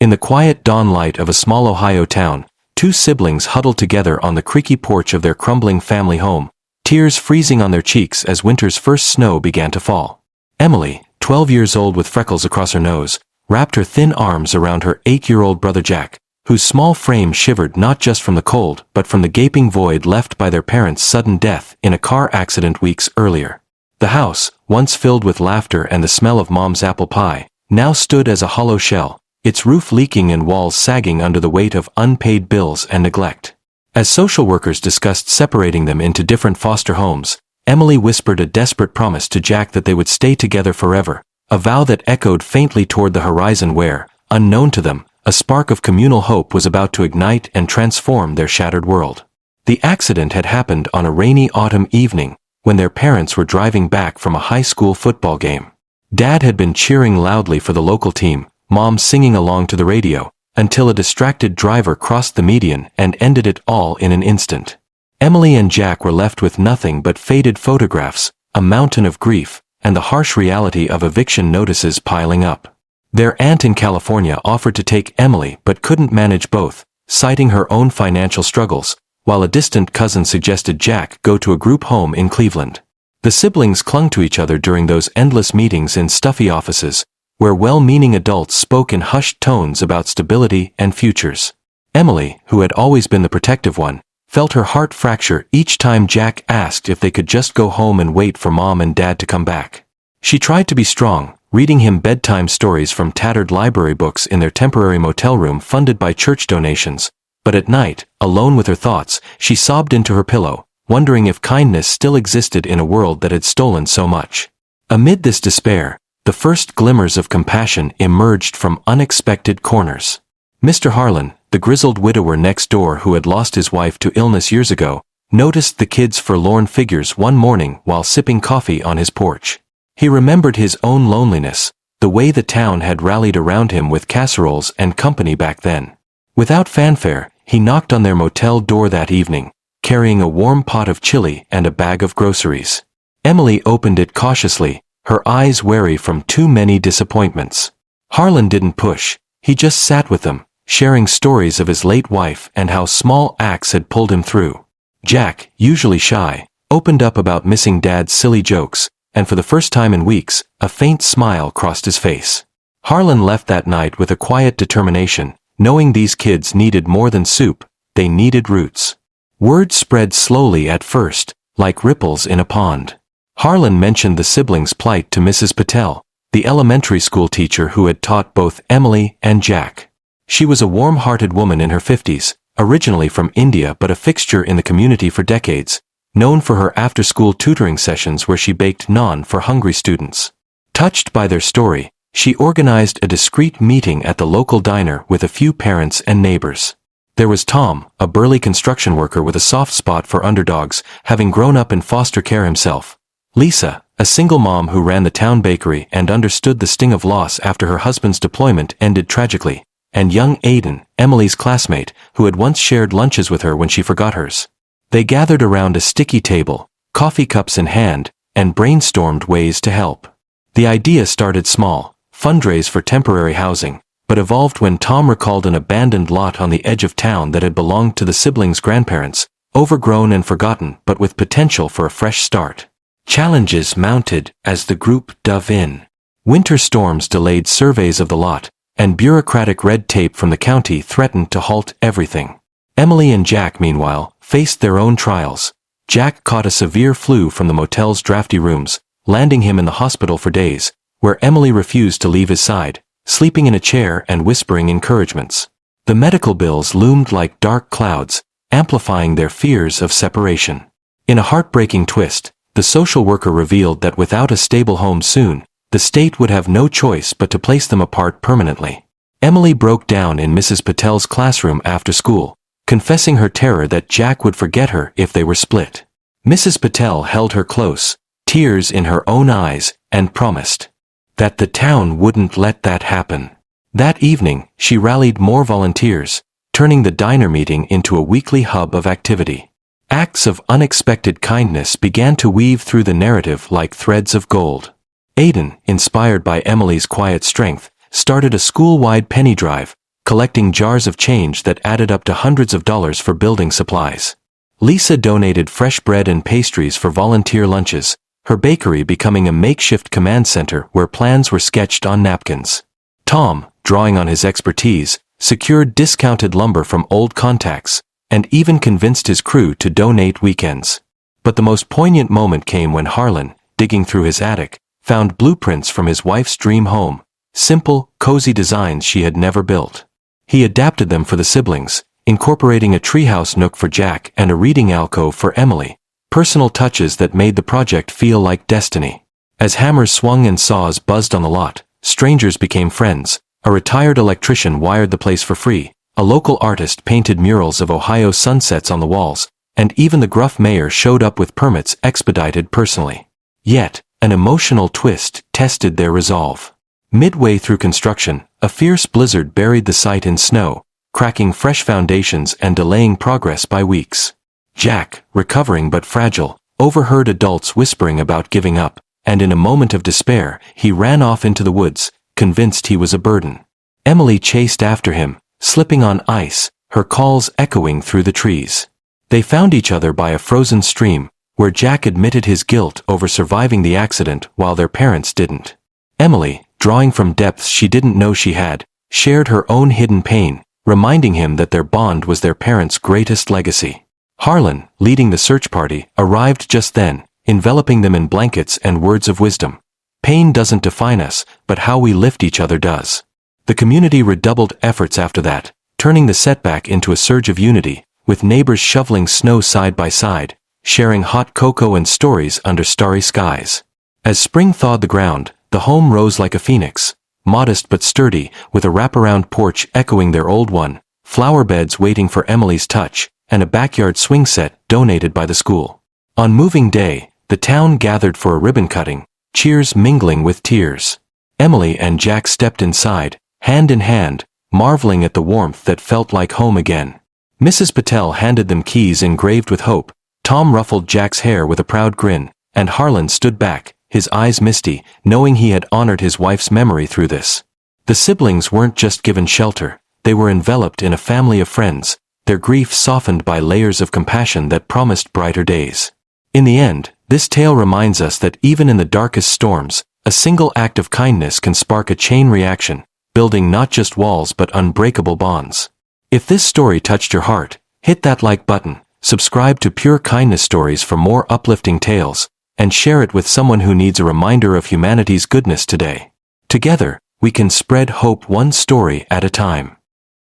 In the quiet dawn light of a small Ohio town, two siblings huddled together on the creaky porch of their crumbling family home, tears freezing on their cheeks as winter's first snow began to fall. Emily, 12 years old with freckles across her nose, wrapped her thin arms around her 8-year-old brother Jack, whose small frame shivered not just from the cold but from the gaping void left by their parents' sudden death in a car accident weeks earlier. The house, once filled with laughter and the smell of Mom's apple pie, now stood as a hollow shell, its roof leaking and walls sagging under the weight of unpaid bills and neglect. As social workers discussed separating them into different foster homes, Emily whispered a desperate promise to Jack that they would stay together forever, a vow that echoed faintly toward the horizon where, unknown to them, a spark of communal hope was about to ignite and transform their shattered world. The accident had happened on a rainy autumn evening, when their parents were driving back from a high school football game. Dad had been cheering loudly for the local team, Mom singing along to the radio, until a distracted driver crossed the median and ended it all in an instant. Emily and Jack were left with nothing but faded photographs, a mountain of grief, and the harsh reality of eviction notices piling up. Their aunt in California offered to take Emily but couldn't manage both, citing her own financial struggles, while a distant cousin suggested Jack go to a group home in Cleveland. The siblings clung to each other during those endless meetings in stuffy offices, where well-meaning adults spoke in hushed tones about stability and futures. Emily, who had always been the protective one, felt her heart fracture each time Jack asked if they could just go home and wait for Mom and Dad to come back. She tried to be strong, reading him bedtime stories from tattered library books in their temporary motel room funded by church donations, but at night, alone with her thoughts, she sobbed into her pillow, wondering if kindness still existed in a world that had stolen so much. Amid this despair, the first glimmers of compassion emerged from unexpected corners. Mr. Harlan, the grizzled widower next door who had lost his wife to illness years ago, noticed the kids' forlorn figures one morning while sipping coffee on his porch. He remembered his own loneliness, the way the town had rallied around him with casseroles and company back then. Without fanfare, he knocked on their motel door that evening, carrying a warm pot of chili and a bag of groceries. Emily opened it cautiously, her eyes wary from too many disappointments. Harlan didn't push, he just sat with them, sharing stories of his late wife and how small acts had pulled him through. Jack, usually shy, opened up about missing Dad's silly jokes, and for the first time in weeks, a faint smile crossed his face. Harlan left that night with a quiet determination, knowing these kids needed more than soup, they needed roots. Word spread slowly at first, like ripples in a pond. Harlan mentioned the siblings' plight to Mrs. Patel, the elementary school teacher who had taught both Emily and Jack. She was a warm-hearted woman in her 50s, originally from India but a fixture in the community for decades, known for her after-school tutoring sessions where she baked naan for hungry students. Touched by their story, she organized a discreet meeting at the local diner with a few parents and neighbors. There was Tom, a burly construction worker with a soft spot for underdogs, having grown up in foster care himself. Lisa, a single mom who ran the town bakery and understood the sting of loss after her husband's deployment ended tragically, and young Aiden, Emily's classmate, who had once shared lunches with her when she forgot hers. They gathered around a sticky table, coffee cups in hand, and brainstormed ways to help. The idea started small, fundraise for temporary housing, but evolved when Tom recalled an abandoned lot on the edge of town that had belonged to the siblings' grandparents, overgrown and forgotten but with potential for a fresh start. Challenges mounted as the group dove in. Winter storms delayed surveys of the lot, and bureaucratic red tape from the county threatened to halt everything. Emily and Jack, meanwhile, faced their own trials. Jack caught a severe flu from the motel's drafty rooms, landing him in the hospital for days, where Emily refused to leave his side, sleeping in a chair and whispering encouragements. The medical bills loomed like dark clouds, amplifying their fears of separation. In a heartbreaking twist, the social worker revealed that without a stable home soon, the state would have no choice but to place them apart permanently. Emily broke down in Mrs. Patel's classroom after school, confessing her terror that Jack would forget her if they were split. Mrs. Patel held her close, tears in her own eyes, and promised that the town wouldn't let that happen. That evening, she rallied more volunteers, turning the diner meeting into a weekly hub of activity. Acts of unexpected kindness began to weave through the narrative like threads of gold. Aiden, inspired by Emily's quiet strength, started a school-wide penny drive, collecting jars of change that added up to hundreds of dollars for building supplies. Lisa donated fresh bread and pastries for volunteer lunches, her bakery becoming a makeshift command center where plans were sketched on napkins. Tom, drawing on his expertise, secured discounted lumber from old contacts, and even convinced his crew to donate weekends. But the most poignant moment came when Harlan, digging through his attic, found blueprints from his wife's dream home, simple, cozy designs she had never built. He adapted them for the siblings, incorporating a treehouse nook for Jack and a reading alcove for Emily, personal touches that made the project feel like destiny. As hammers swung and saws buzzed on the lot, strangers became friends, a retired electrician wired the place for free, a local artist painted murals of Ohio sunsets on the walls, and even the gruff mayor showed up with permits expedited personally. Yet, an emotional twist tested their resolve. Midway through construction, a fierce blizzard buried the site in snow, cracking fresh foundations and delaying progress by weeks. Jack, recovering but fragile, overheard adults whispering about giving up, and in a moment of despair, he ran off into the woods, convinced he was a burden. Emily chased after him, slipping on ice, her calls echoing through the trees. They found each other by a frozen stream, where Jack admitted his guilt over surviving the accident while their parents didn't. Emily, drawing from depths she didn't know she had, shared her own hidden pain, reminding him that their bond was their parents' greatest legacy. Harlan, leading the search party, arrived just then, enveloping them in blankets and words of wisdom. Pain doesn't define us, but how we lift each other does. The community redoubled efforts after that, turning the setback into a surge of unity, with neighbors shoveling snow side by side, sharing hot cocoa and stories under starry skies. As spring thawed the ground, the home rose like a phoenix, modest but sturdy, with a wraparound porch echoing their old one, flower beds waiting for Emily's touch, and a backyard swing set donated by the school. On moving day, the town gathered for a ribbon cutting, cheers mingling with tears. Emily and Jack stepped inside, hand in hand, marveling at the warmth that felt like home again. Mrs. Patel handed them keys engraved with hope, Tom ruffled Jack's hair with a proud grin, and Harlan stood back, his eyes misty, knowing he had honored his wife's memory through this. The siblings weren't just given shelter, they were enveloped in a family of friends, their grief softened by layers of compassion that promised brighter days. In the end, this tale reminds us that even in the darkest storms, a single act of kindness can spark a chain reaction, building not just walls but unbreakable bonds. If this story touched your heart, hit that like button, subscribe to Pure Kindness Stories for more uplifting tales, and share it with someone who needs a reminder of humanity's goodness today. Together, we can spread hope one story at a time.